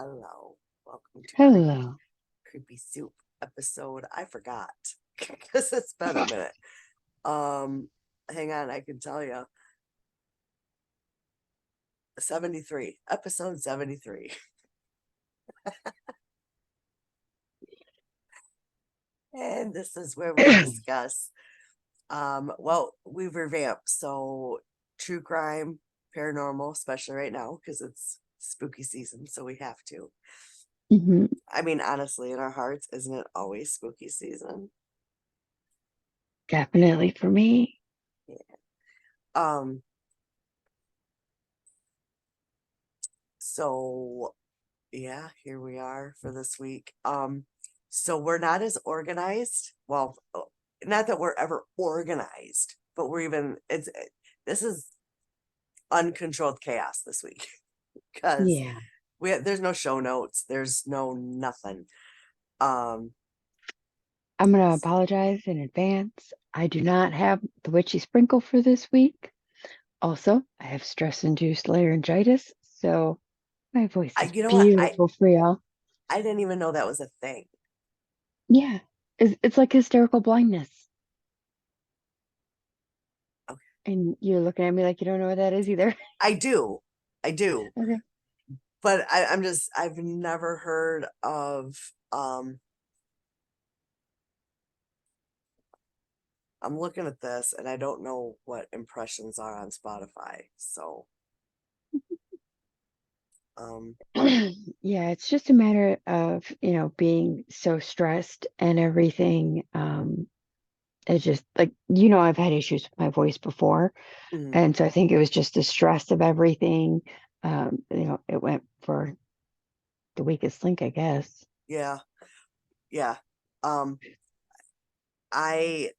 Hello. Welcome to Hello. Creepy Soup episode. I forgot because it's been a minute. Um, Hang on, I can tell you. 73, episode 73. And this is where we discuss we've revamped. So true crime, paranormal, especially right now because it's spooky season, so we have to. hmm I mean, honestly, in our hearts, isn't it always spooky season? Definitely for me. Yeah. Um, so yeah, here we are for this week. So we're not as organized. Well, not that we're ever organized, but we're even this is uncontrolled chaos this week because Yeah. there's no show notes, there's no nothing. Um, I'm going to apologize in advance. I do not have the witchy sprinkle for this week. Also, I have stress-induced laryngitis, so my voice is you know what? beautiful for y'all. I didn't even know that was a thing. Yeah. It's like hysterical blindness. Okay. And you're looking at me like you don't know what that is either. I do, I do, Okay. but I've never heard of I'm looking at this and I don't know what impressions are on Spotify. So, um, Yeah, it's just a matter of, being so stressed and everything. It's just like, I've had issues with my voice before. mm, And so I think it was just the stress of everything. It went for the weakest link, I guess. yeah, yeah. Um, I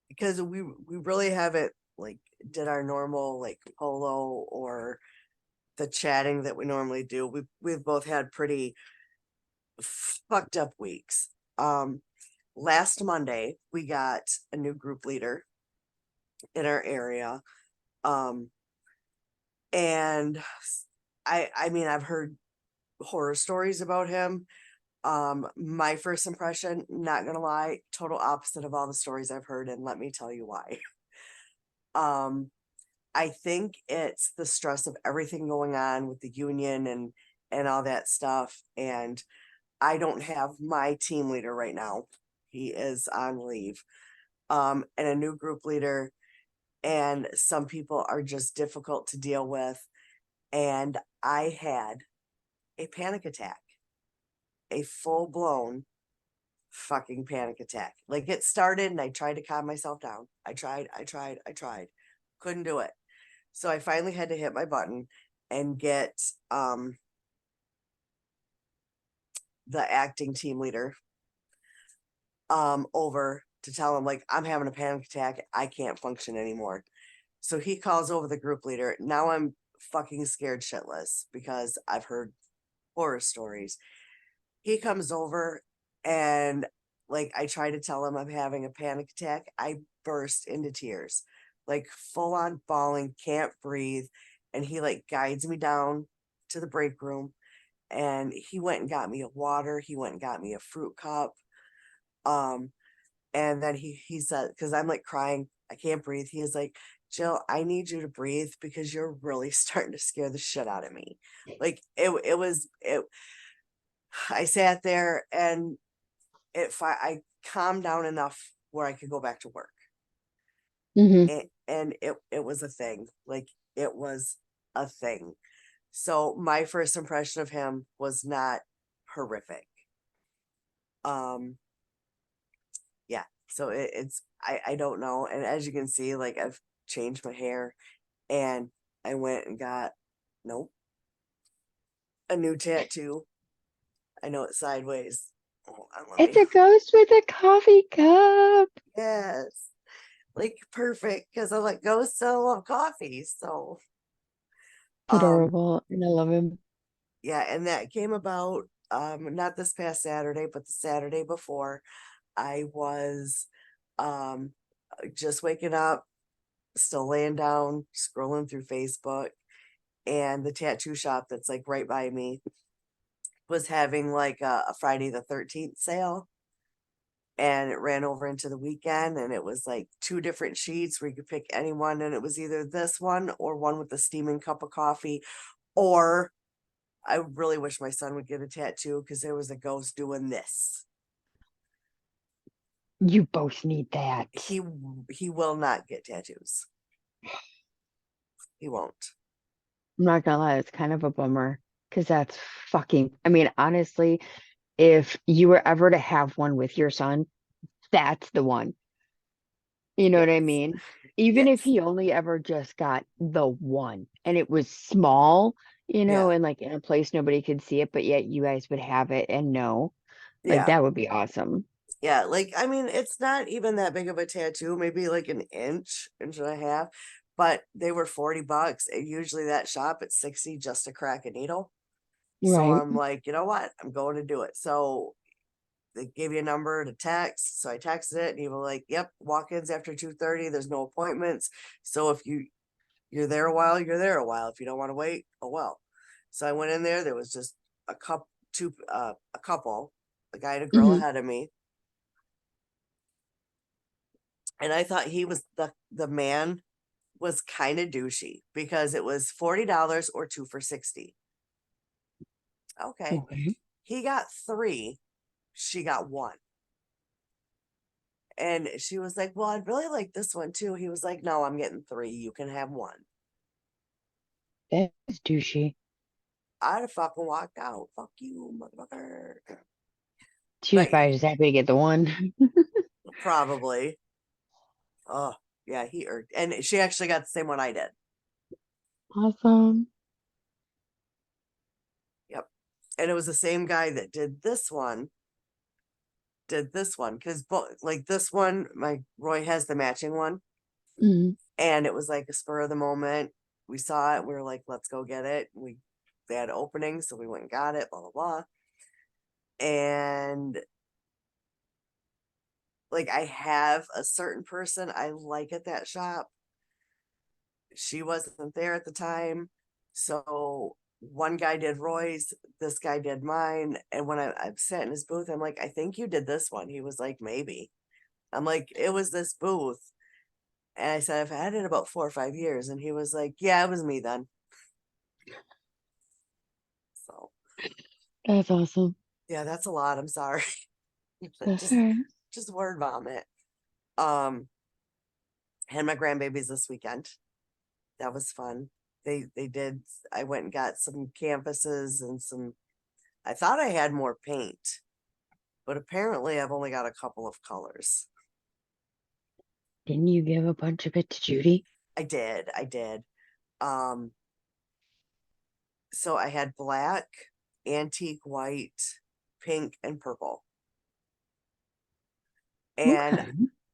because we really haven't like did our normal like polo or the chatting that we normally do. We've both had pretty fucked up weeks. Um, Last Monday we got a new group leader in our area. Um, and I mean I've heard horror stories about him. My first impression, not gonna lie, total opposite of all the stories I've heard, and let me tell you why. Um, I think it's the stress of everything going on with the union and all that stuff. And I don't have my team leader right now. He is on leave. And a new group leader, and some people are just difficult to deal with. And I had a panic attack, a full blown fucking panic attack. Like it started and I tried to calm myself down. I tried. Couldn't do it. So I finally had to hit my button and get the acting team leader over to tell him like I'm having a panic attack. I can't function anymore. So he calls over the group leader. Now I'm fucking scared shitless because I've heard horror stories. He comes over and like I try to tell him I'm having a panic attack. I burst into tears, like full on bawling, can't breathe. And he like guides me down to the break room and he went and got me a water. He went and got me a fruit cup. Um, and then he said, because I'm like crying, I can't breathe. He is like, Jill, I need you to breathe because you're really starting to scare the shit out of me. Like it was it. I sat there and I calmed down enough where I could go back to work. hmm And it was a thing. Like it was a thing. So my first impression of him was not horrific. Um yeah. So I don't know. And as you can see, like I've changed my hair and I went and got nope, a new tattoo. I know it's sideways. Hold on, let It's me a ghost with a coffee cup. yes. Like perfect because I let go so love coffee. So It's um adorable, and I love him. yeah, and that came about not this past Saturday, but the Saturday before. I was um just waking up, still laying down, scrolling through Facebook, and the tattoo shop that's like right by me was having like a Friday the 13th sale, and it ran over into the weekend, and it was like two different sheets where you could pick any one, and it was either this one or one with a steaming cup of coffee, or I really wish my son would get a tattoo because there was a ghost doing this. You both need that. He will not get tattoos. He won't. I'm not gonna lie, it's kind of a bummer because that's fucking. I mean, honestly, if you were ever to have one with your son, that's the one. You know what I Yes. mean? Even if Yes. he only ever just got the one and it was small, Yeah. and like in a place nobody could see it, but yet you guys would have it and know, like Yeah. that would be awesome. Yeah. Like, I mean, it's not even that big of a tattoo, maybe like an inch, inch and a half, but they were $40. And usually that shop at 60 just to crack a needle. So Right. I'm like, you know what? I'm going to do it. So they gave you a number to text. So I texted it and he was like, yep, walk-ins after 2:30. There's no appointments. So if you're there a while, you're there a while. If you don't want to wait, oh well. So I went in there. There was just a couple, a guy and a girl Hmm. ahead of me, and I thought he was the man was kind of douchey because it was $40 or two for 60. Okay, Okay. he got three, she got one, and she was like, "Well, I'd really like this one too." He was like, "No, I'm getting three. You can have one." That is douchey. I'd have fucking walked out. Fuck you, motherfucker. She was But probably just happy to get the one. probably. Oh, yeah, and she actually got the same one I did. Awesome. Yep. And it was the same guy that did this one, because like this one, my Roy has the matching one, Hmm. and it was like a spur of the moment. We saw it, we were like, let's go get it. They had openings, so we went and got it, blah blah blah. And like I have a certain person I like at that shop. She wasn't there at the time. So one guy did Roy's, this guy did mine. And when I sat in his booth, I'm like, I think you did this one. He was like, maybe. I'm like, it was this booth. And I said, I've had it about 4 or 5 years. And he was like, yeah, it was me then. So That's awesome. yeah, that's a lot. I'm sorry. That's all just right. just word vomit. Um, had my grandbabies this weekend. That was fun. They did I went and got some canvases and some I thought I had more paint, but apparently I've only got a couple of colors. Didn't you give a bunch of it to Judy? I did. Um, so I had black, antique white, pink, and purple. And Okay.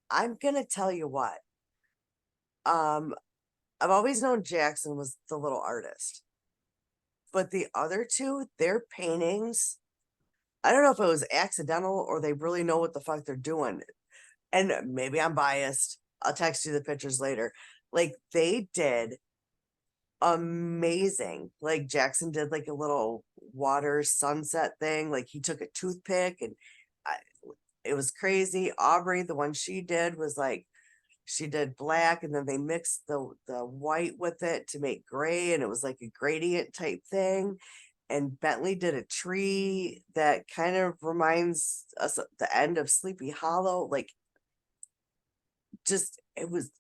I'm gonna tell you what. Um, I've always known Jackson was the little artist, but the other two, their paintings, I don't know if it was accidental or they really know what the fuck they're doing. And maybe I'm biased. I'll text you the pictures later. Like they did amazing. Like Jackson did like a little water sunset thing. Like he took a toothpick and I, it was crazy. Aubrey, the one she did was like she did black and then they mixed the white with it to make gray and it was like a gradient type thing. And Bentley did a tree that kind of reminds us of the end of Sleepy Hollow. Like just it was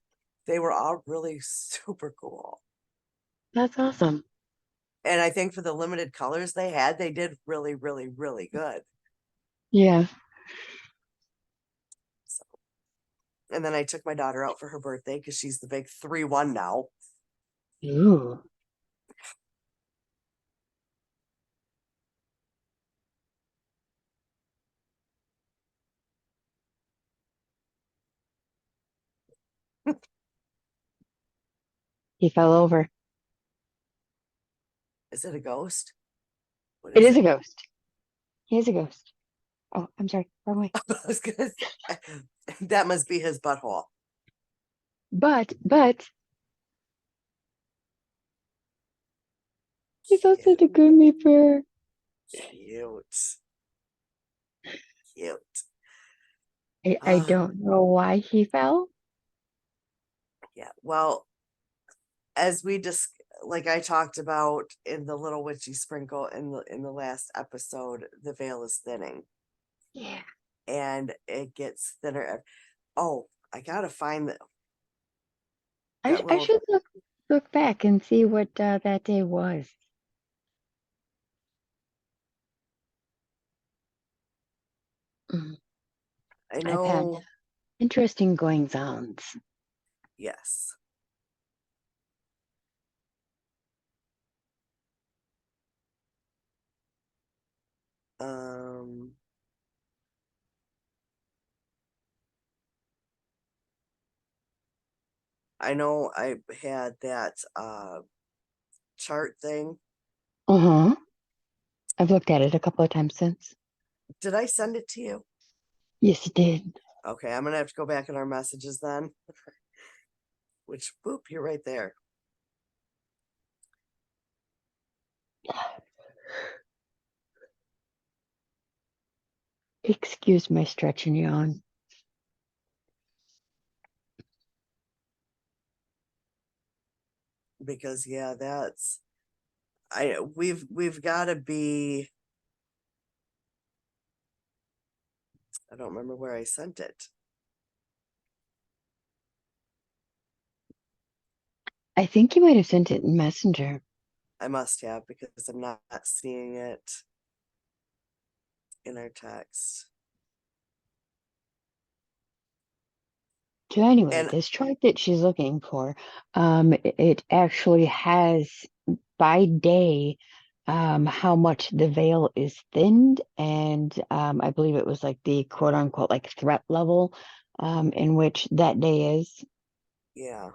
they were all really super cool. That's awesome. And I think for the limited colors they had, they did really, really, really good. Yeah. So, and then I took my daughter out for her birthday because she's the big 3-1 now. Ooh. He fell over. Is it a ghost? What It is is a it? ghost. He is a ghost. Oh, I'm sorry. Wrong way. I was gonna that must be his butthole. But he's Yeah. also the Grimmy Bear. Cute. Cute. I Uh, don't know why he fell. yeah. Well, as we just like I talked about in the little witchy sprinkle in the last episode, the veil is thinning Yeah. and it gets thinner. Oh, I gotta find I that I little. should look back and see what that day was. Mm, I I've had know. interesting goings ons. Yes. Um. I know I had that chart thing. Uh-huh. I've looked at it a couple of times since. Did I send it to you? Yes, it did. Okay, I'm gonna have to go back in our messages then. Which boop, you're right there. Excuse my stretch and yawn. Because yeah, that's we've gotta be. I don't remember where I sent it. I think you might have sent it in Messenger. I must have because I'm not seeing it in our text. So anyway, And this chart that she's looking for, it actually has by day how much the veil is thinned, and I believe it was like the quote unquote like threat level in which that day is. yeah,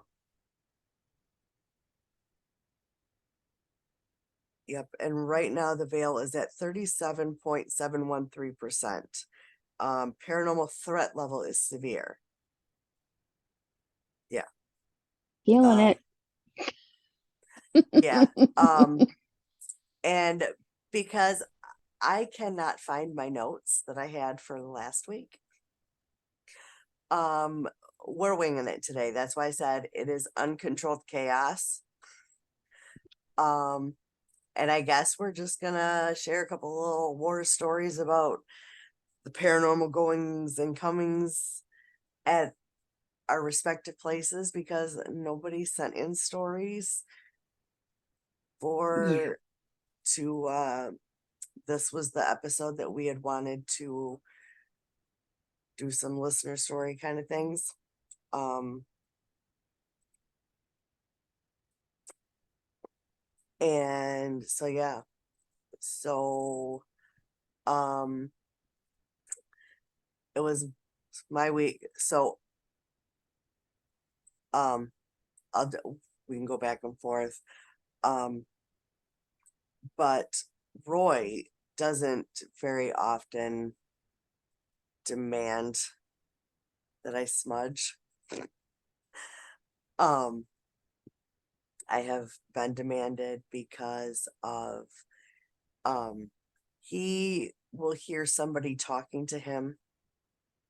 yep. And right now the veil is at 37.713%. Paranormal threat level is severe. Yeah. Feeling Uh it. yeah. And because I cannot find my notes that I had for last week. Um, we're winging it today. That's why I said it is uncontrolled chaos. Um, and I guess we're just gonna share a couple little war stories about the paranormal goings and comings at our respective places because nobody sent in stories Yeah. for to this was the episode that we had wanted to do some listener story kind of things. Um and so yeah. So um it was my week. So um I'll we can go back and forth. Um but Roy doesn't very often demand that I smudge. Um I have been demanded because of um he will hear somebody talking to him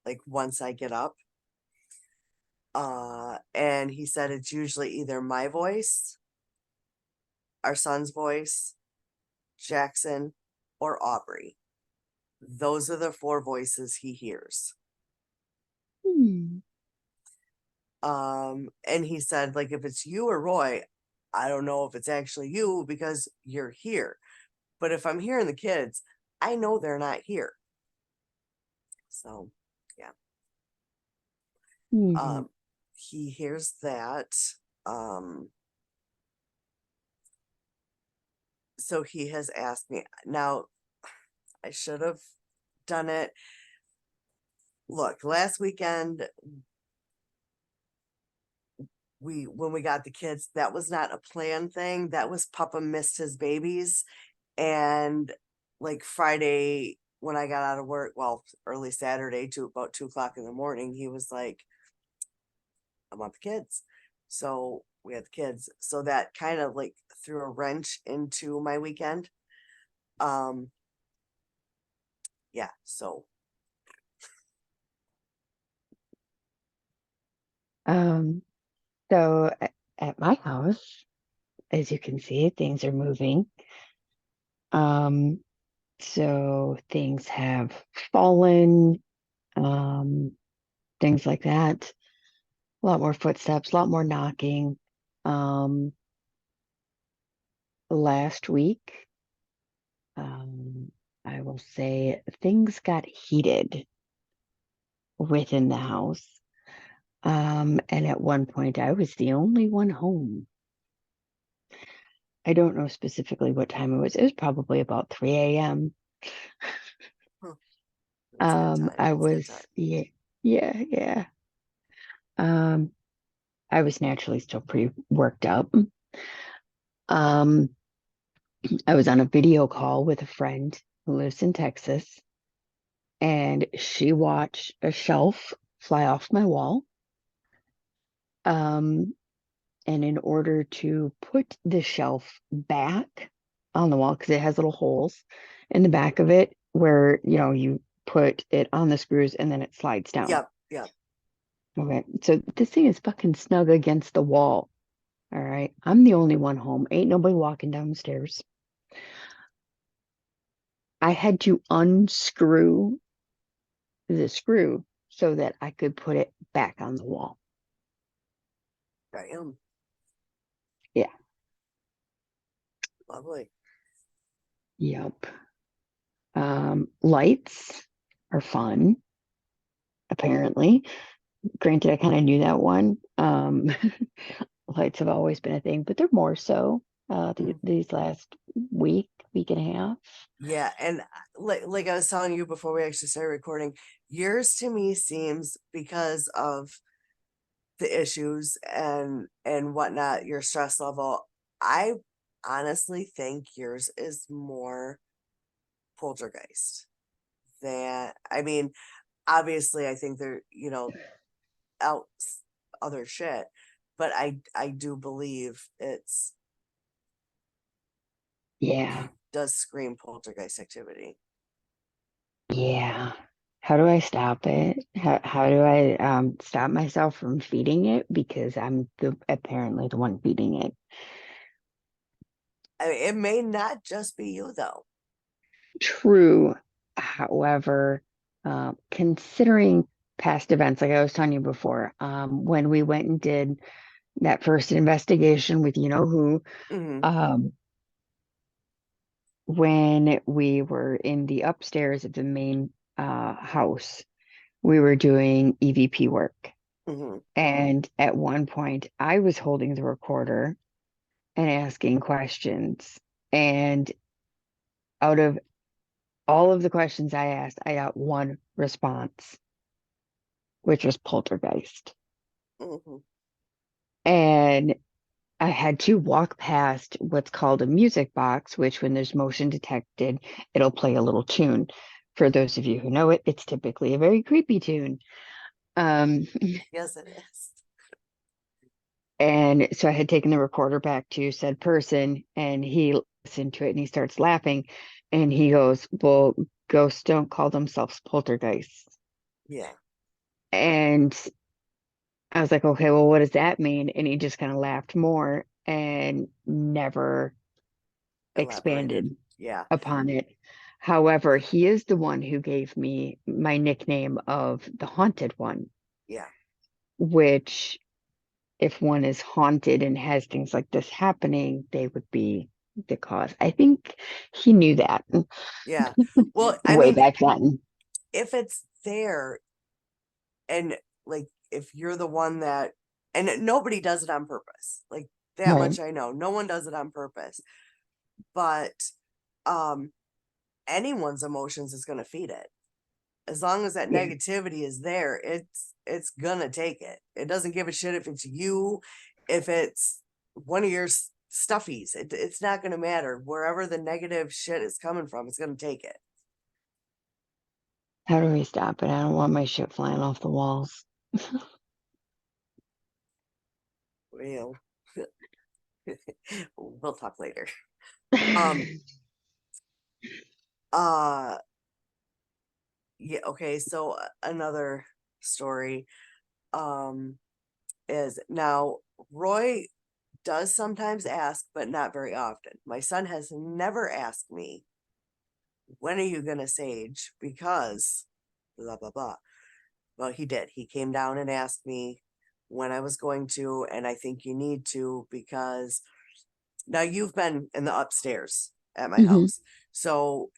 like once I get up. And he said it's usually either my voice, our son's voice, Jackson, or Aubrey. Those are the four voices he hears. Hmm. And he said, like, if it's you or Roy, I don't know if it's actually you because you're here. But if I'm hearing the kids, I know they're not here. So, yeah. Mhm. Um, he hears that. Um, so he has asked me. Now, I should have done it. Look, last weekend we when we got the kids, that was not a planned thing. That was Papa missed his babies. And like Friday when I got out of work, well, early Saturday to about 2 o'clock in the morning, he was like, I want the kids. So we had the kids. So that kind of like threw a wrench into my weekend. Um, yeah, so Um, so at my house, as you can see, things are moving. Um, so things have fallen, um, things like that. A lot more footsteps, a lot more knocking. Um, Last week, um, I will say things got heated within the house. And at one point, I was the only one home. I don't know specifically what time it was. It was probably about 3 a.m. huh, it's a good time. I It's a good time. was, yeah, yeah, yeah. Um, I was naturally still pretty worked up. Um, I was on a video call with a friend who lives in Texas, and she watched a shelf fly off my wall. Um, and in order to put the shelf back on the wall, because it has little holes in the back of it where, you put it on the screws and then it slides down. Yep, yep. Okay. So this thing is fucking snug against the wall. All right. I'm the only one home. Ain't nobody walking down the stairs. I had to unscrew the screw so that I could put it back on the wall. I am. Yeah. Lovely. Yep. Lights are fun, apparently. Granted, I kind of knew that one. Lights have always been a thing, but they're more so Mm. these last week and a half. Yeah, and like I was telling you before we actually started recording, yours to me seems because of the issues and whatnot, your stress level. I honestly think yours is more poltergeist than I mean, obviously I think they're, out other shit, but I do believe Yeah, it does scream poltergeist activity. yeah. How do I stop it? How do I stop myself from feeding it? Because I'm apparently the one feeding it. I mean, it may not just be you though. True. However, considering past events, like I was telling you before, when we went and did that first investigation with you know who, Hmm. um, when we were in the upstairs of the main house, we were doing EVP work. Hmm. And at one point, I was holding the recorder and asking questions. And out of all of the questions I asked, I got one response, which was poltergeist. Hmm. And I had to walk past what's called a music box, which when there's motion detected, it'll play a little tune. For those of you who know it, it's typically a very creepy tune. Um, Yes, it is. and so I had taken the recorder back to said person, and he listened to it and he starts laughing. And he goes, "Well, ghosts don't call themselves poltergeists." Yeah, And I was like, "Okay, well, what does that mean?" And he just kind of laughed more and never elaborated. expanded Yeah, upon it. However, he is the one who gave me my nickname of the Haunted One, yeah, which, if one is haunted and has things like this happening, they would be the cause. I think he knew that yeah. Well, I way mean, back then. if it's there and like if you're the one that and nobody does it on purpose. Like that Right. much I know. No one does it on purpose. But um anyone's emotions is going to feed it. As long as that Yeah. negativity is there, it's gonna take it. It doesn't give a shit if it's you, if it's one of your stuffies. It's not gonna matter. Wherever the negative shit is coming from, it's gonna take it. How do we stop it? I don't want my shit flying off the walls. Well, we'll talk later. Um, uh, yeah, okay, so another story um is now Roy does sometimes ask, but not very often. My son has never asked me, when are you gonna sage? Because blah blah blah. Well, he did. He came down and asked me when I was going to, and I think you need to because now you've been in the upstairs at my Hmm. house. So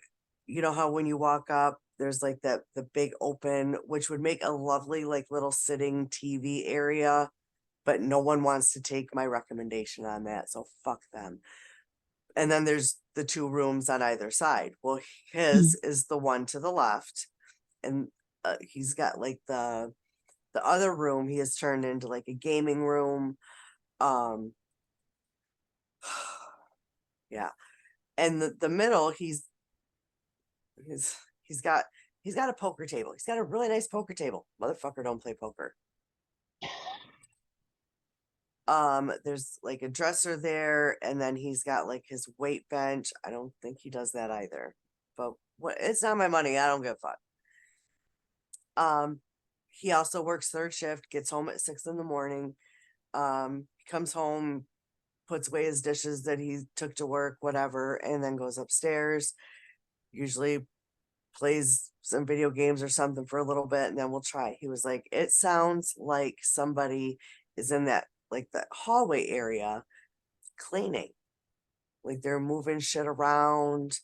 you know how when you walk up, there's like the big open, which would make a lovely like little sitting TV area, but no one wants to take my recommendation on that. So fuck them. And then there's the two rooms on either side. Well, his is the one to the left, and he's got like the other room he has turned into like a gaming room. Um, yeah, and the middle he's he's got he's got a poker table. He's got a really nice poker table. Motherfucker, don't play poker. There's like a dresser there, and then he's got like his weight bench. I don't think he does that either. But what it's not my money. I don't give a fuck. Um, he also works third shift, gets home at 6 in the morning. Comes home, puts away his dishes that he took to work, whatever, and then goes upstairs. Usually plays some video games or something for a little bit, and then we'll try. He was like, "It sounds like somebody is in that like the hallway area cleaning, like they're moving shit around."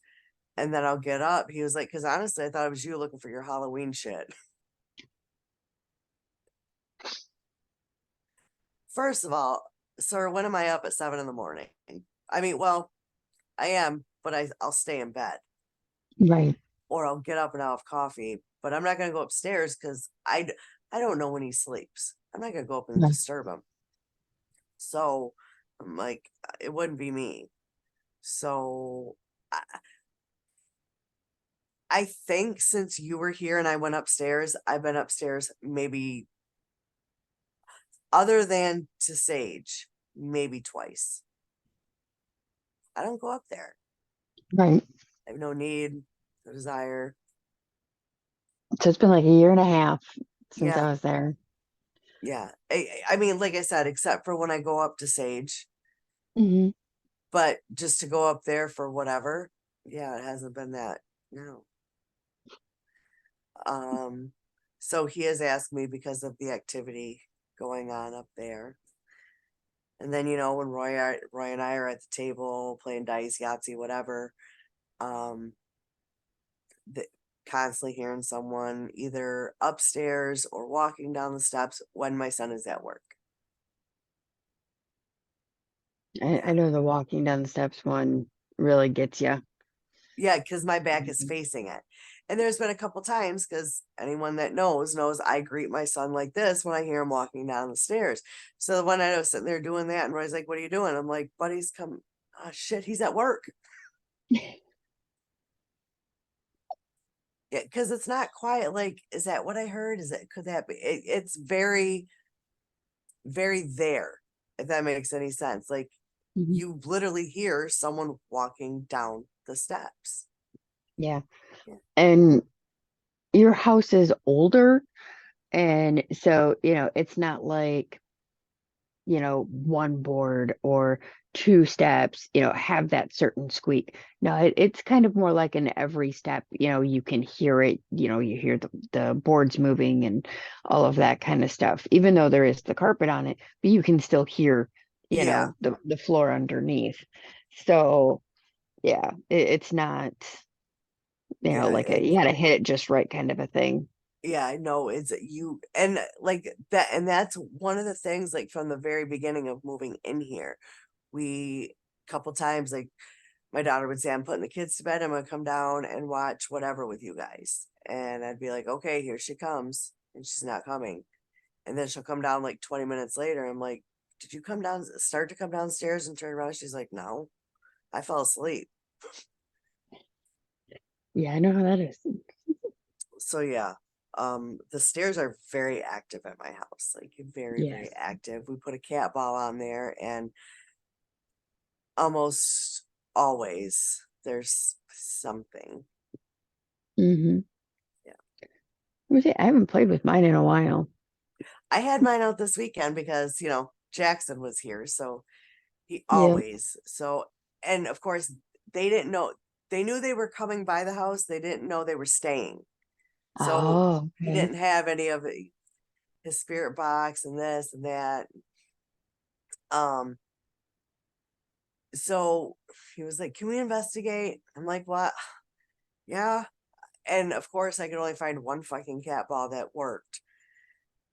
And then I'll get up. He was like, "Because honestly, I thought it was you looking for your Halloween shit." First of all, sir, when am I up at 7 in the morning? I mean, well, I am, but I'll stay in bed. Right. Or I'll get up and I'll have coffee. But I'm not going to go upstairs because I don't know when he sleeps. I'm not going to go up and Right. disturb him. So I'm like, it wouldn't be me. So I, I think since you were here and I went upstairs, I've been upstairs maybe other than to Sage, maybe twice. I don't go up there. Right. I have no need, no desire. So it's been like a year and a half since Yeah, I was there. yeah. I mean, like I said, except for when I go up to Sage, Hmm. but just to go up there for whatever, yeah, it hasn't been that. No. Um, so he has asked me because of the activity going on up there. And then, when Roy and I are at the table playing dice, Yahtzee, whatever, um, the, constantly hearing someone either upstairs or walking down the steps when my son is at work. I Yeah. know the walking down the steps one really gets you. Yeah, because my back is facing it. And there's been a couple times because anyone that knows I greet my son like this when I hear him walking down the stairs. So the one night I was sitting there doing that, and Roy's like, "What are you doing?" I'm like, "Buddy's come." Oh shit, he's at work. Yeah, because it's not quiet. Like, is that what I heard? Is it? Could that be? It's very, very there. If that makes any sense. Like, Mhm. you literally hear someone walking down the steps. Yeah. Yeah. And your house is older. And so, it's not like, one board or two steps, have that certain squeak. No, it's kind of more like in every step, you can hear it, you hear the boards moving and all of that kind of stuff, even though there is the carpet on it, but you can still hear, Yeah. the floor underneath. So, yeah, it's not, Yeah. like you gotta hit it just right kind of a thing. Yeah, I know it's you and like that, and that's one of the things like from the very beginning of moving in here. We couple times like my daughter would say, "I'm putting the kids to bed, I'm gonna come down and watch whatever with you guys." And I'd be like, "Okay, here she comes." And she's not coming. And then she'll come down like 20 minutes later. I'm like, "Did you start to come downstairs and turn around?" She's like, "No, I fell asleep." Yeah, I know how that is. So yeah, the stairs are very active at my house, like very, very Yes. active. We put a cat ball on there, and almost always there's something. Hmm. Yeah. I haven't played with mine in a while. I had mine out this weekend because, Jackson was here. So he Yeah. always, so, and of course, they didn't know, they knew they were coming by the house. They didn't know they were staying. So Oh, he okay. didn't have any of his spirit box and this and that. Um, so he was like, "Can we investigate?" I'm like, "What?" Yeah. And of course, I could only find one fucking cat ball that worked.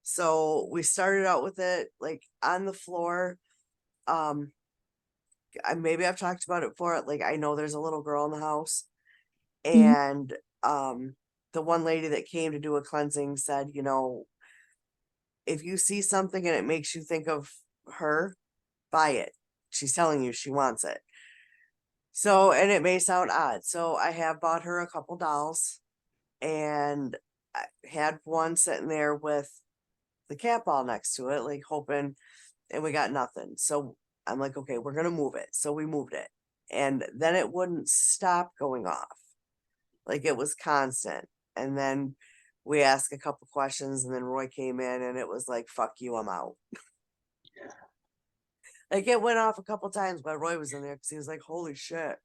So we started out with it like on the floor. Um, maybe I've talked about it before. Like I know there's a little girl in the house, Mhm. and the one lady that came to do a cleansing said, if you see something and it makes you think of her, buy it. She's telling you she wants it. So, and it may sound odd. So I have bought her a couple dolls, and I had one sitting there with the cat ball next to it, like hoping, and we got nothing. So I'm like, okay, we're gonna move it. So we moved it. And then it wouldn't stop going off. Like it was constant. And then we asked a couple questions, and then Roy came in and it was like, fuck you, I'm out. Like it went off a couple times while Roy was in there because he was like, holy shit.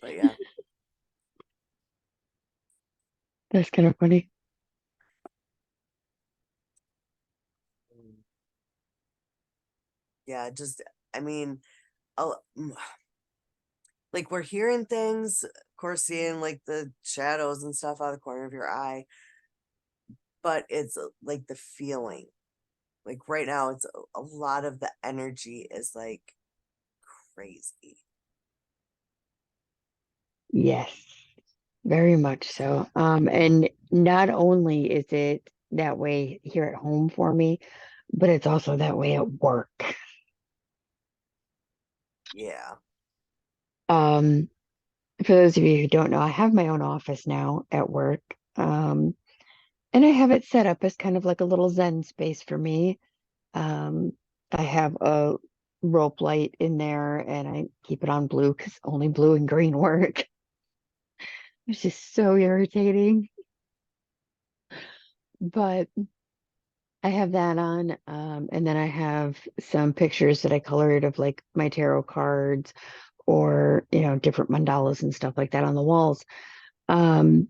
But yeah. That's kind of funny. Mm, yeah, just I mean, uh, mm, like we're hearing things, of course, seeing like the shadows and stuff out of the corner of your eye, but it's like the feeling. Like right now, it's a lot of the energy is like crazy. Yes, very much so. And not only is it that way here at home for me, but it's also that way at work. Yeah. Um, for those of you who don't know, I have my own office now at work. Um, and I have it set up as kind of like a little Zen space for me. Um, I have a rope light in there and I keep it on blue because only blue and green work. It's just so irritating. But I have that on. And then I have some pictures that I colored of like my tarot cards or, different mandalas and stuff like that on the walls. Um,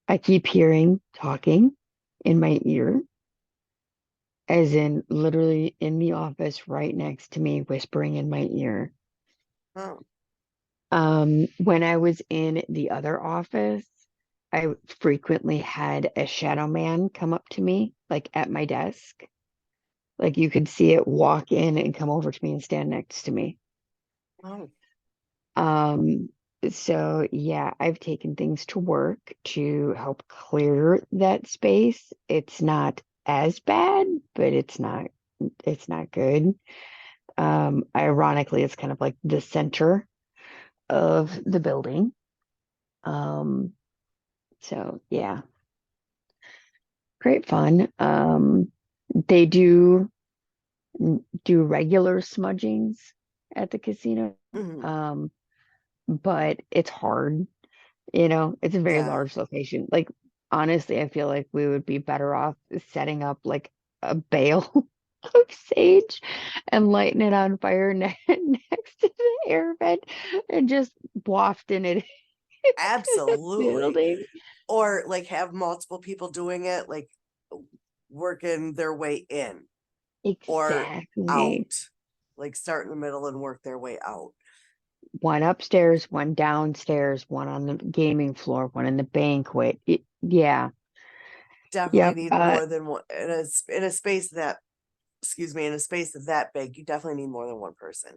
I keep hearing talking in my ear, as in literally in the office right next to me, whispering in my ear. Oh, When I was in the other office, I frequently had a shadow man come up to me, like at my desk. Like you could see it walk in and come over to me and stand next to me. oh, Um, so yeah, I've taken things to work to help clear that space. It's not as bad, but it's not good. Ironically, it's kind of like the center of the building. Um, so yeah, great fun. They do regular smudgings at the casino. mhm, Um, but it's hard. It's a very yeah, large location. Like, honestly, I feel like we would be better off setting up like a bale of sage and lighting it on fire next to the air vent and just wafting it into the absolutely. building. Or like have multiple people doing it, like working their way in or Exactly. out, like start in the middle and work their way out. One upstairs, one downstairs, one on the gaming floor, one in the banquet. Yeah. Definitely Yep. need more than one in a space that, excuse me, in a space that big. You definitely need more than one person.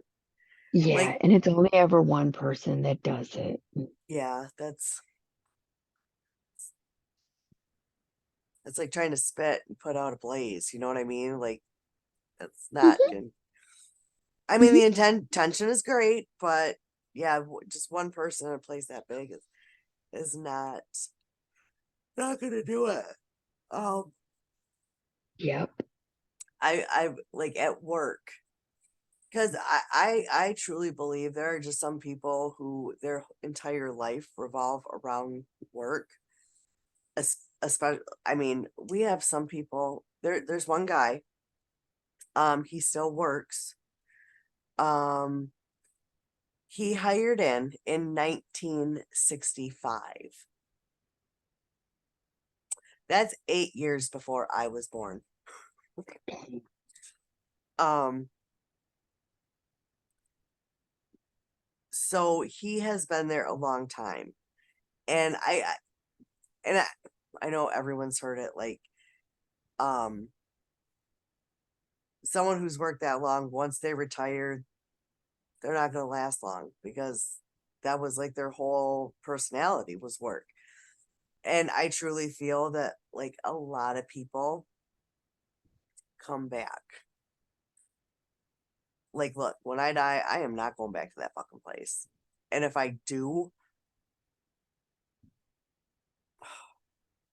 Yeah. Like, And it's only ever one person that does it. yeah, that's like trying to spit and put out a blaze. You know what I mean? Like, that's not Mhm, good. I mean, mhm. the intention is great, but yeah, just one person in a place that big is not gonna do it. Um, Yep. I like at work because I truly believe there are just some people who their entire life revolve around work. especially, I mean, we have some people there's one guy, he still works. Um, he hired in 1965. That's 8 years before I was born. Um, so he has been there a long time. And and I know everyone's heard it, like, um, someone who's worked that long, once they retire, they're not going to last long because that was like their whole personality was work. And I truly feel that like a lot of people come back. Like, look, when I die, I am not going back to that fucking place. And if I do,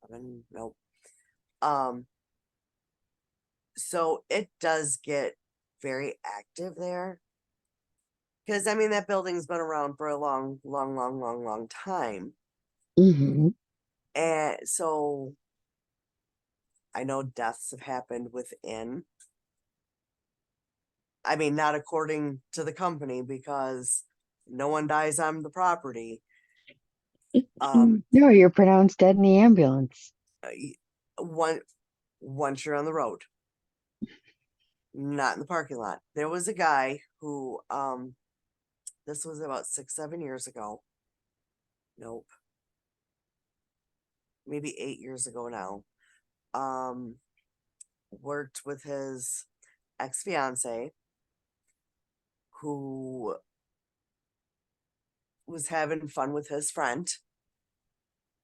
then nope. Um, so it does get very active there. Because I mean that building's been around for a long, long, long, long, long time. Hmm. And so I know deaths have happened within. I mean, not according to the company because no one dies on the property. No, you're pronounced dead in the ambulance. One once you're on the road, not in the parking lot. There was a guy who this was about 6, 7 years ago. Nope, maybe 8 years ago now. Um, worked with his ex fiance who was having fun with his friend,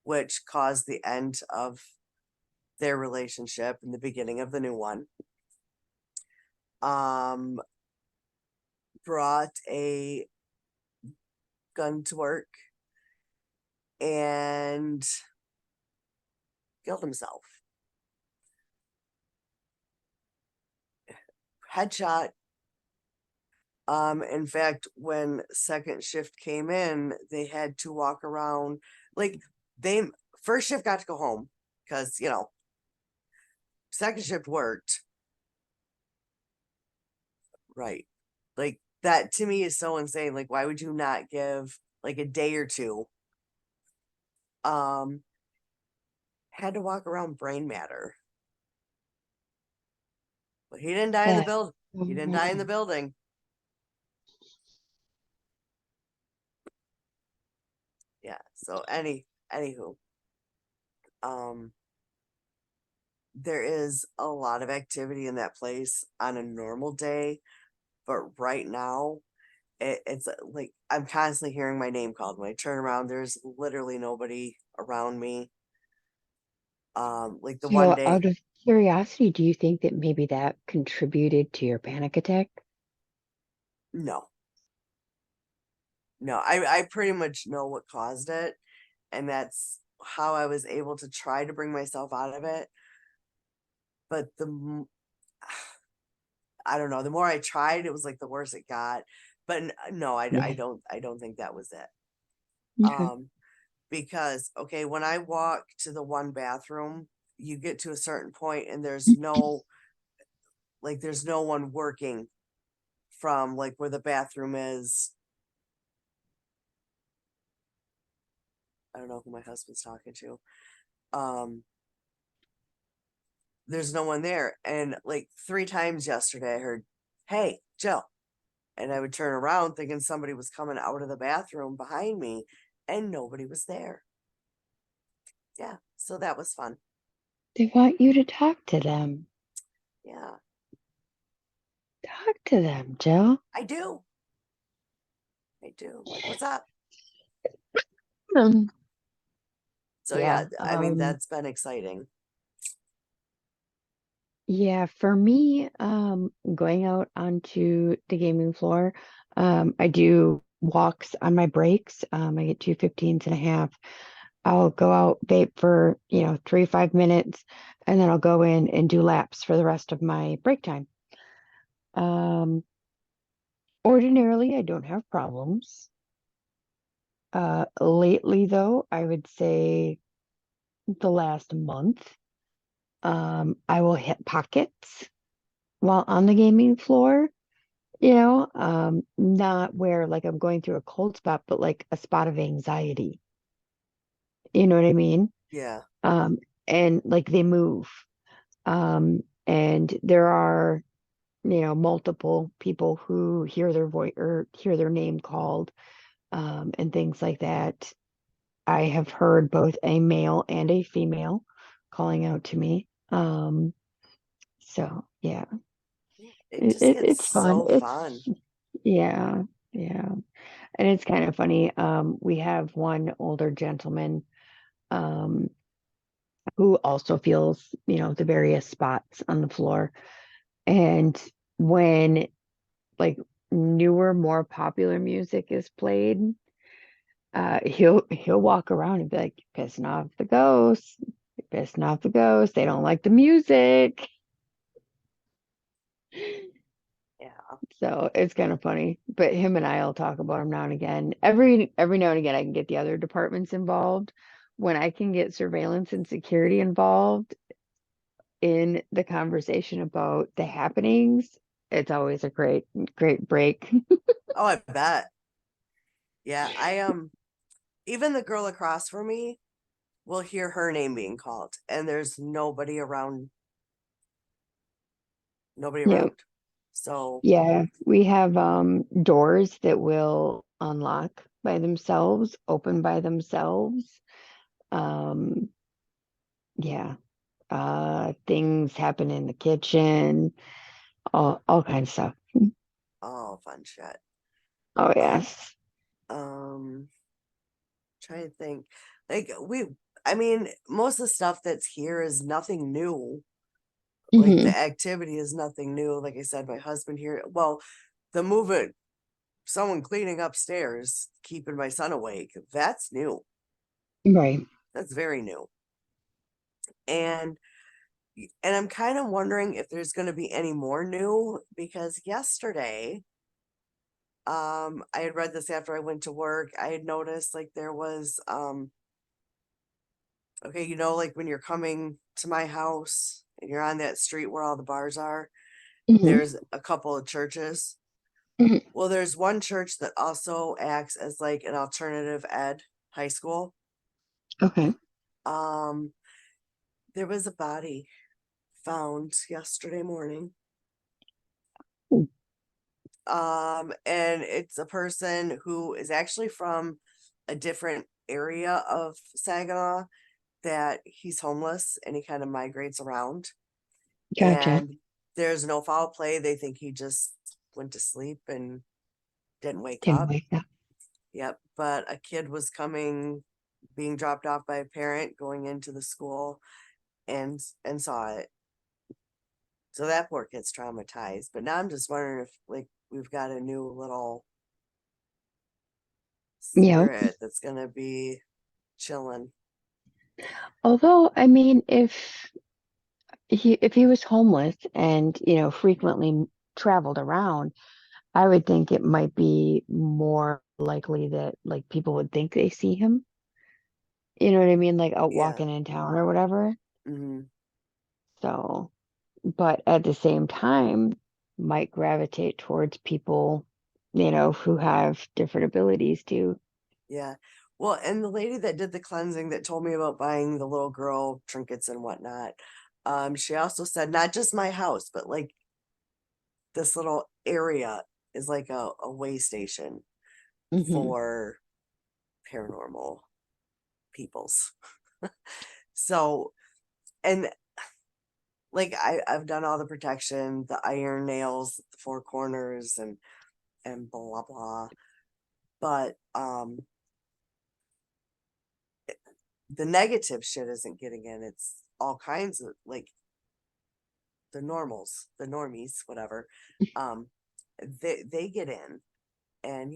which caused the end of their relationship and the beginning of the new one. Um, brought a gun to work and killed himself. Headshot. In fact, when second shift came in, they had to walk around like they first shift got to go home because second shift worked. Right. Like that to me is so insane. Like, why would you not give like a day or two? Um, had to walk around brain matter. But he didn't die in the That's build. so He didn't die in the wrong. building. Yeah. So anywho, um, there is a lot of activity in that place on a normal day, but right now it's like I'm constantly hearing my name called. When I turn around, there's literally nobody around me. Like the one So, day, out of curiosity, do you think that maybe that contributed to your panic attack? no, no, I pretty much know what caused it, and that's how I was able to try to bring myself out of it. But I don't know. The more I tried, it was like the worse it got. But no, Yeah. I don't think that was it. Okay. Um, because okay, when I walk to the one bathroom, you get to a certain point and there's no one working from like where the bathroom is. I don't know who my husband's talking to. Um, there's no one there. And like 3 times yesterday I heard, "Hey, Jill." And I would turn around thinking somebody was coming out of the bathroom behind me and nobody was there. Yeah, so that was fun. They want you to talk to them. Yeah, Talk to them, Jill. I do. I do. Like, what's up? Um, So yeah, yeah. I mean that's been exciting. Yeah, for me, going out onto the gaming floor, I do walks on my breaks. I get 2:15s and a half. I'll go out vape for, 3 5 minutes, and then I'll go in and do laps for the rest of my break time. Um, Ordinarily, I don't have problems. Lately, though, I would say the last month. I will hit pockets while on the gaming floor, not where like I'm going through a cold spot, but like a spot of anxiety. You know what I mean? Yeah. Um, and like they move. And there are, multiple people who hear their voice or hear their name called, and things like that. I have heard both a male and a female calling out to me. So yeah, It just gets it's fun. so fun. Yeah, yeah. And it's kind of funny. We have one older gentleman, um, who also feels, the various spots on the floor. And when like newer, more popular music is played, he'll walk around and be like, pissing off the ghosts, pissing off the ghosts. They don't like the music. Yeah. So it's kind of funny. But him and I'll talk about him now and again. Every now and again, I can get the other departments involved. When I can get surveillance and security involved in the conversation about the happenings, it's always a great break. Oh, I bet. Yeah. Even the girl across from me will hear her name being called, and there's nobody Yeah. around. So, Yeah, we have doors that will unlock by themselves, open by themselves. Um, yeah. Things happen in the kitchen, all kinds of stuff. oh, fun shit. Oh yes. Um, Trying to think. Like I mean, most of the stuff that's here is nothing new. Like Hmm. the activity is nothing new. Like I said, my husband here, well, the movement, someone cleaning upstairs, keeping my son awake, that's new. Right. That's very new. And I'm kind of wondering if there's going to be any more new because yesterday, I had read this after I went to work. I had noticed like there was okay, like when you're coming to my house and you're on that street where all the bars are, Hmm. there's a couple of churches. Hmm. Well, there's one church that also acts as like an alternative ed high school. Okay. Um, there was a body found yesterday morning. And it's a person who is actually from a different area of Saginaw that he's homeless and he kind of migrates around. Gotcha. And there's no foul play. They think he just went to sleep and didn't wake Didn't up. wake up. Yep. But a kid was being dropped off by a parent going into the school and saw it. So that poor kid's traumatized. But now I'm just wondering if like we've got a new little Yeah. spirit that's gonna be chilling. Although, I mean, if he was homeless and, frequently traveled around, I would think it might be more likely that like people would think they see him. You know what I mean? Like out Yeah. walking in town or whatever. Hmm. So, but at the same time, might gravitate towards people, who have different abilities too. Yeah. Well, and the lady that did the cleansing that told me about buying the little girl trinkets and whatnot, she also said not just my house, but like this little area is like a way station Hmm. for paranormal peoples. So, and like I've done all the protection, the iron nails, the four corners, and blah blah. But the negative shit isn't getting in. It's all kinds of like the normals, the normies, whatever. Um, they get in and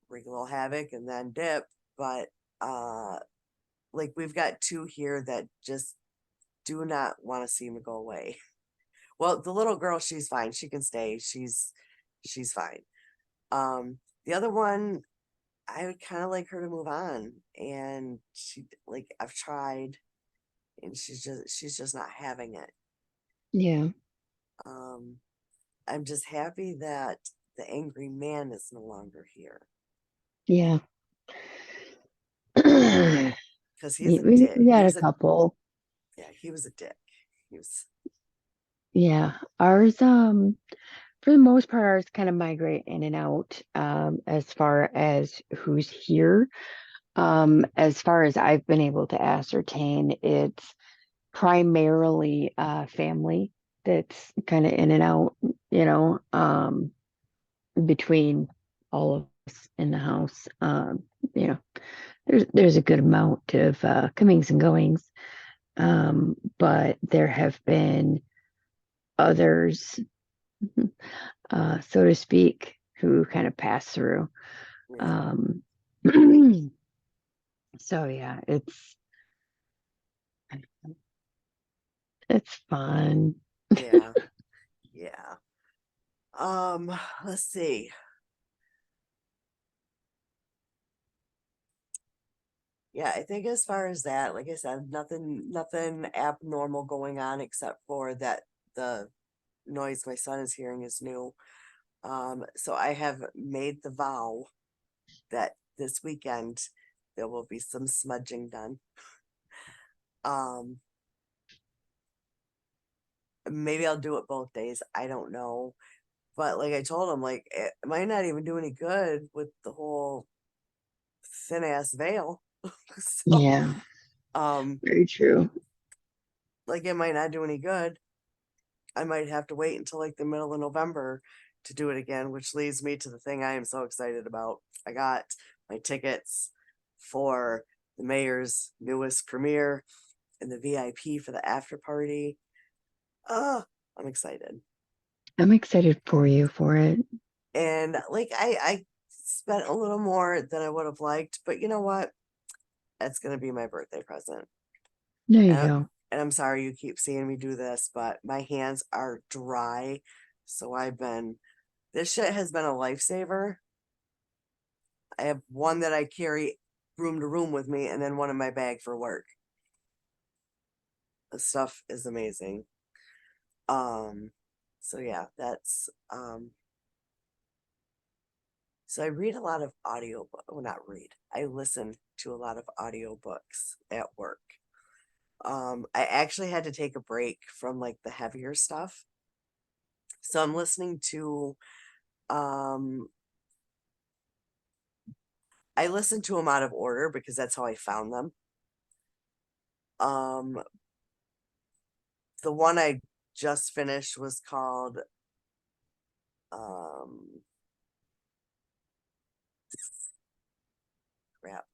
wreak a little havoc and then dip. But uh, like we've got two here that just do not want to see me go away. Well, the little girl, she's fine. She can stay. She's fine. The other one, I would kind of like her to move on. And she, like, I've tried, and she's just not having it. Yeah. Um, I'm just happy that the angry man is no longer here Yeah. we, because he's a dick. we He got a was a couple. Yeah, he was a dick. He was. Yeah. Ours, for the most part, ours kind of migrate in and out, as far as who's here. As far as I've been able to ascertain, it's primarily family that's kind of in and out, you know, between all of us in the house. You know, there's a good amount of comings and goings, but there have been others, so to speak, who kind of pass through. Yeah, Um, so yeah, it's fun. yeah, yeah. Um, let's see. Yeah, I think as far as that, like I said, nothing abnormal going on except for that the noise my son is hearing is new. So I have made the vow that this weekend there will be some smudging done. Um, Maybe I'll do it both days. I don't know. But like I told him, like it might not even do any good with the whole thin ass veil. So Yeah, um very true. like it might not do any good. I might have to wait until like the middle of November to do it again, which leads me to the thing I am so excited about. I got my tickets for the mayor's newest premiere and the VIP for the after party. I'm excited. I'm excited for you for it. And like I spent a little more than I would have liked, but you know what? That's gonna be my birthday present. There you And, go. and I'm sorry you keep seeing me do this, but my hands are dry. So this shit has been a lifesaver. I have one that I carry room to room with me and then one in my bag for work. The stuff is amazing. Um, so yeah, so I read a lot of audio, well, not read. I listen to a lot of audiobooks at work. I actually had to take a break from like the heavier stuff. So I'm listening to um I listened to them out of order because that's how I found them. Um the one I just finished was called um crap.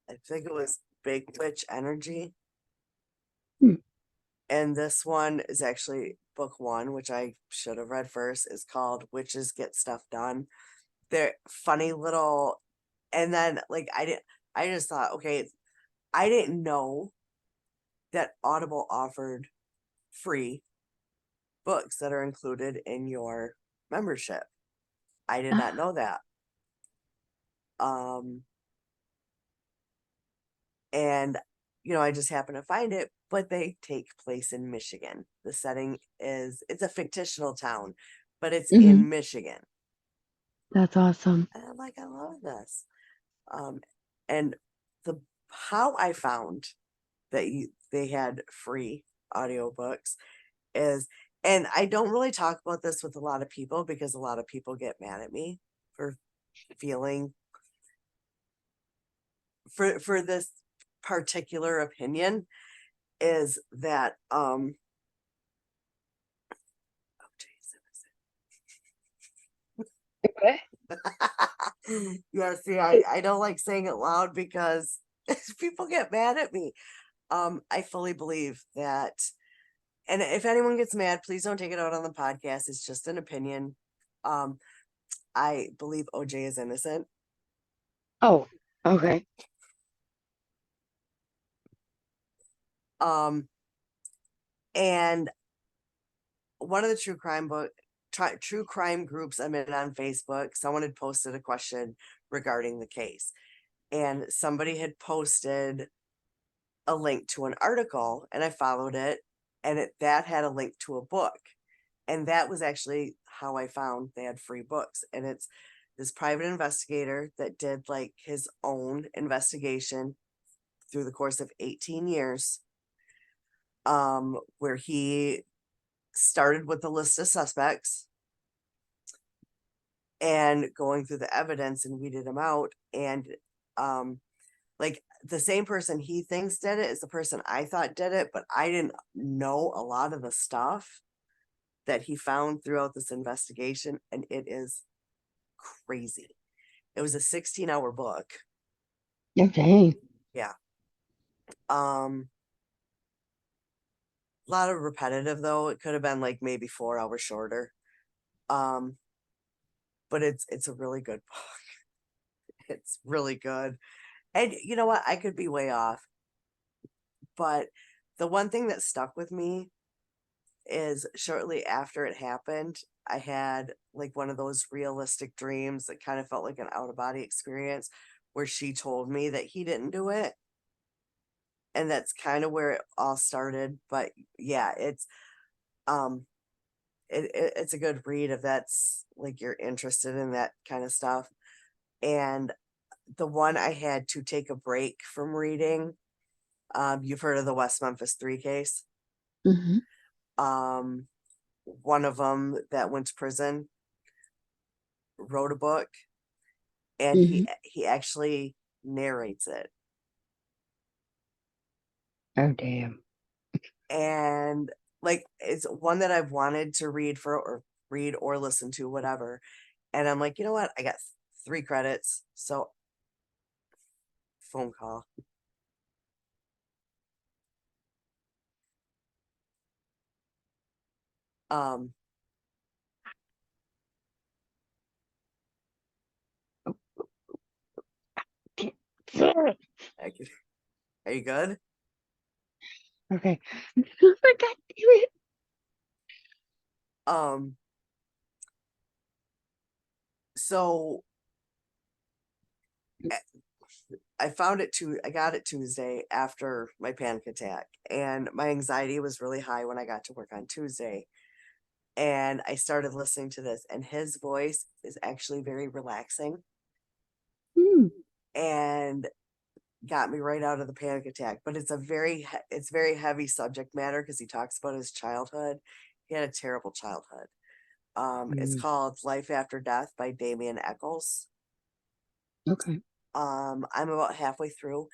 I think it was Big Witch Energy. Hmm. And this one is actually book one, which I should have read first, is called Witches Get Stuff Done. They're funny little, and then like I just thought, okay, I didn't know that Audible offered free books that are included in your membership. I did not know that. Um, and I just happened to find it, but they take place in Michigan. The setting is it's a fictional town, but it's Hmm. in Michigan. That's awesome. And I'm like, I love this. Um, and the how I found that they had free audiobooks is, and I don't really talk about this with a lot of people because a lot of people get mad at me for feeling for this particular opinion is that oh Okay. jeez. Yeah, see, I don't like saying it loud because people get mad at me. I fully believe that, and if anyone gets mad, please don't take it out on the podcast. It's just an opinion. Um, I believe OJ is innocent. Oh, okay. Um, and one of the true crime book true crime groups I'm in on Facebook, someone had posted a question regarding the case, and somebody had posted a link to an article, and I followed it, and that had a link to a book, and that was actually how I found they had free books. And it's this private investigator that did like his own investigation through the course of 18 years, where he started with the list of suspects and going through the evidence and weeded them out. And like the same person he thinks did it is the person I thought did it, but I didn't know a lot of the stuff that he found throughout this investigation, and it is crazy. It was a 16-hour book. Okay. Yeah. A lot of repetitive though. It could have been like maybe 4 hours shorter. Um, but it's a really good book. It's really good. And you know what? I could be way off, but the one thing that stuck with me is shortly after it happened, I had like one of those realistic dreams that kind of felt like an out of body experience where she told me that he didn't do it. And that's kind of where it all started. But yeah, um it's a good read if that's like you're interested in that kind of stuff. And the one I had to take a break from reading, you've heard of the West Memphis 3 case. Hmm. Um, one of them that went to prison wrote a book, and Hmm. he actually narrates it. Oh, damn. And like it's one that I've wanted to read or listen to, whatever. And I'm like, you know what? I got 3 credits, so phone call. Um, I could, are you good? Okay. Oh my God, damn it. Um, so I got it Tuesday after my panic attack, and my anxiety was really high when I got to work on Tuesday. And I started listening to this, and his voice is actually very relaxing Hmm. and got me right out of the panic attack. But it's very heavy subject matter because he talks about his childhood. He had a terrible childhood. It's Mm. called Life After Death by Damien Eccles. Okay. I'm about halfway through.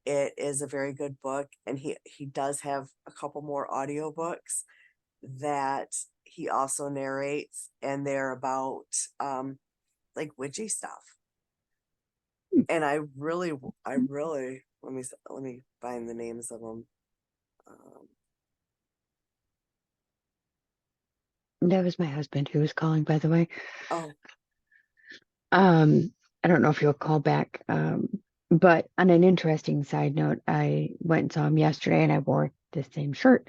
It is a very good book, and he does have a couple more audiobooks that he also narrates, and they're about like witchy stuff. Hmm. And I really let me find the names of them. Um, That was my husband who was calling, by the way. oh, Um, I don't know if you'll call back. But on an interesting side note, I went and saw him yesterday and I wore the same shirt.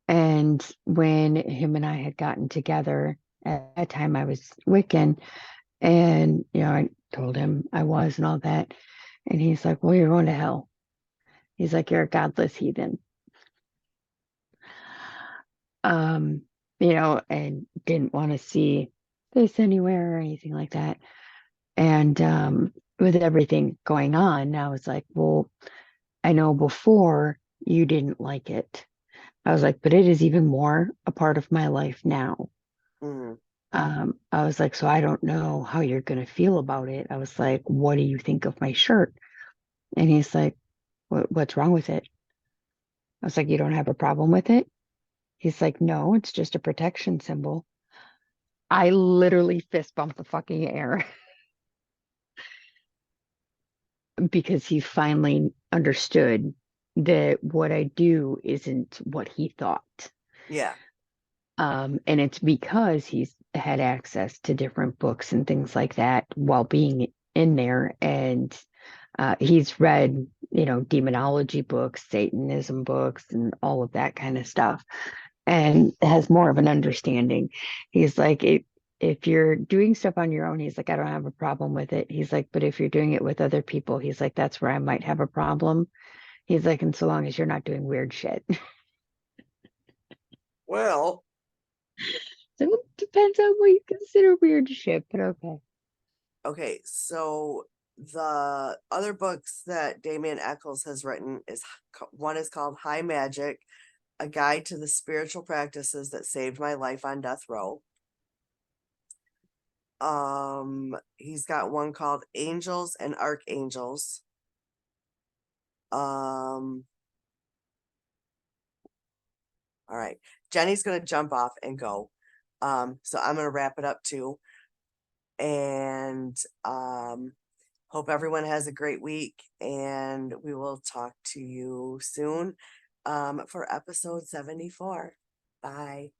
And when him and I had gotten together, at that time I was Wiccan, and I told him I was and all that. And he's like, "Well, you're going to hell." He's like, "You're a godless heathen." Um, and didn't want to see this anywhere or anything like that. And with everything going on, I was like, well, I know before you didn't like it. I was like, but it is even more a part of my life now. mm, I was like, so I don't know how you're going to feel about it. I was like, what do you think of my shirt? And he's like, what's wrong with it? I was like, you don't have a problem with it? He's like, no, it's just a protection symbol. I literally fist bumped the fucking air because he finally understood that what I do isn't what he thought. yeah. And it's because he's had access to different books and things like that while being in there. And he's read, demonology books, Satanism books, and all of that kind of stuff. and has more of an understanding. He's like, if you're doing stuff on your own, he's like, I don't have a problem with it. He's like, but if you're doing it with other people, he's like, that's where I might have a problem. He's like, and so long as you're not doing weird shit. Well, So it depends on what you consider weird shit, but okay. okay, so the other books that Damien Eccles has written one is called High Magic, A Guide to the Spiritual Practices That Saved My Life on Death Row. He's got one called Angels and Archangels. All right. Jenny's gonna jump off and go. So I'm gonna wrap it up too. And hope everyone has a great week, and we will talk to you soon for episode 74. Bye.